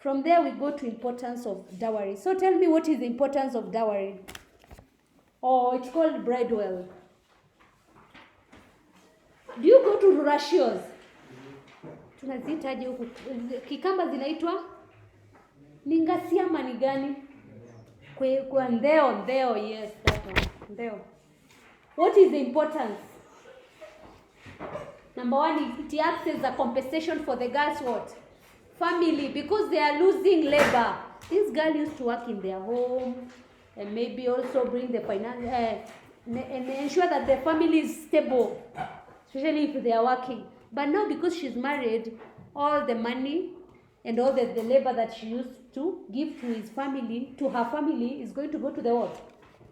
From there, we go to importance of dowry. So tell me, what is the importance of dowry? Oh, it's called bridewell. Do you go to ratios? Tunazitaje huku? Kikamba zinaitwa? Ningasi ama ni gani? Kwa ndeo, yes, that one. Ndeo. What is the importance? Number one, it acts as a compensation for the girl's what? Family, because they are losing labor. This girl used to work in their home and maybe also bring the finance and ensure that the family is stable, especially if they are working. But now, because she's married, all the money and all the labor that she used to give to her family, is going to go to the what?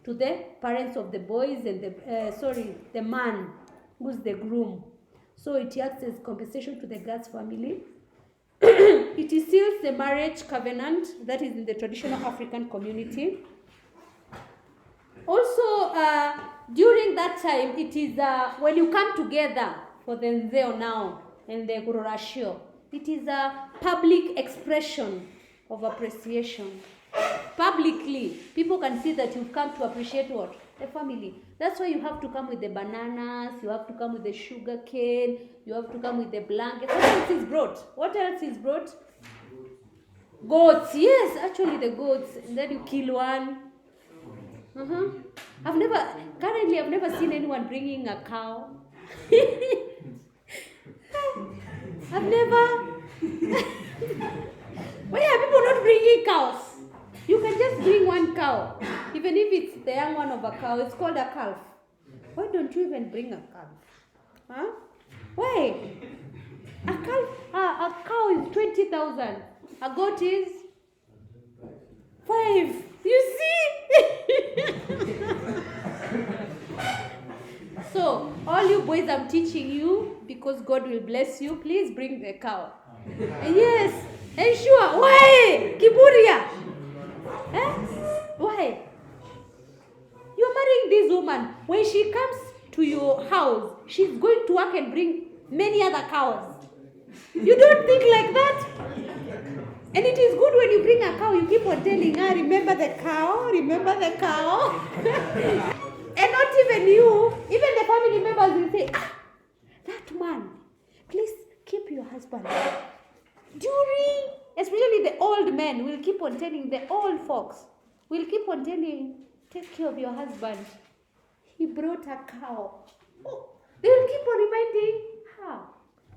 To the parents of the boys and the man who's the groom. So it acts as compensation to the girl's family. It seals the marriage covenant that is in the traditional African community. Also, during that time, it is when you come together for the nzeo now and the gururashio, it is a public expression of appreciation. Publicly, people can see that you've come to appreciate what? The family. That's why you have to come with the bananas, you have to come with the sugar cane, you have to come with the blankets. What else is brought? What else is brought? Goats. Yes, actually the goats. And then you kill one. I've never seen anyone bringing a cow. I've never. Why are people not bringing cows? You can just bring one cow. Even if it's the young one of a cow, it's called a calf. Why don't you even bring a calf? Huh? Why? A cow is 20,000. A goat is 5. You see? So, all you boys, I'm teaching you, because God will bless you, please bring the cow. Yes. Ensure. Why? Kiburia. Eh? Why? You're marrying this woman. When she comes to your house, she's going to work and bring many other cows. You don't think like that? And it is good when you bring a cow, you keep on telling her, remember the cow, remember the cow. And not even you, even the family members will say, that man, please keep your husband. Especially the old men will keep on telling, the old folks will keep on telling, take care of your husband. He brought a cow. Oh, they will keep on reminding her.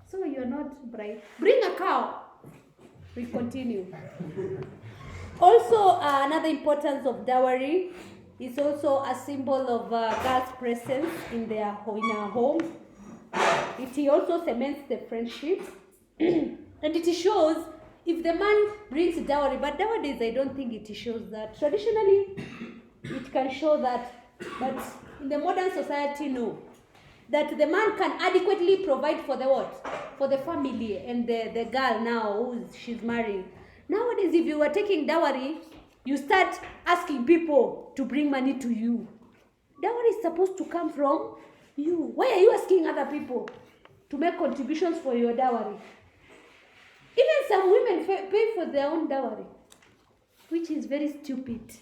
So you're not bright. Bring a cow. We continue. Also, another importance of dowry is also a symbol of God's presence in our home. It also cements the friendship. And it shows if the man brings dowry, but nowadays I don't think it shows that. Traditionally, it can show that, but in the modern society, no. That the man can adequately provide for the what? For the family and the girl now she's marrying. Nowadays, if you are taking dowry, you start asking people to bring money to you. Dowry is supposed to come from you. Why are you asking other people to make contributions for your dowry? Even some women pay for their own dowry, which is very stupid.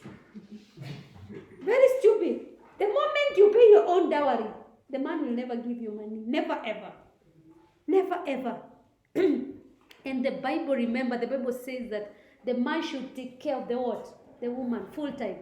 Very stupid. The moment you pay your own dowry, the man will never give you money. Never, ever. Never, ever. And the Bible, remember, the Bible says that the man should take care of the what? The woman, full time.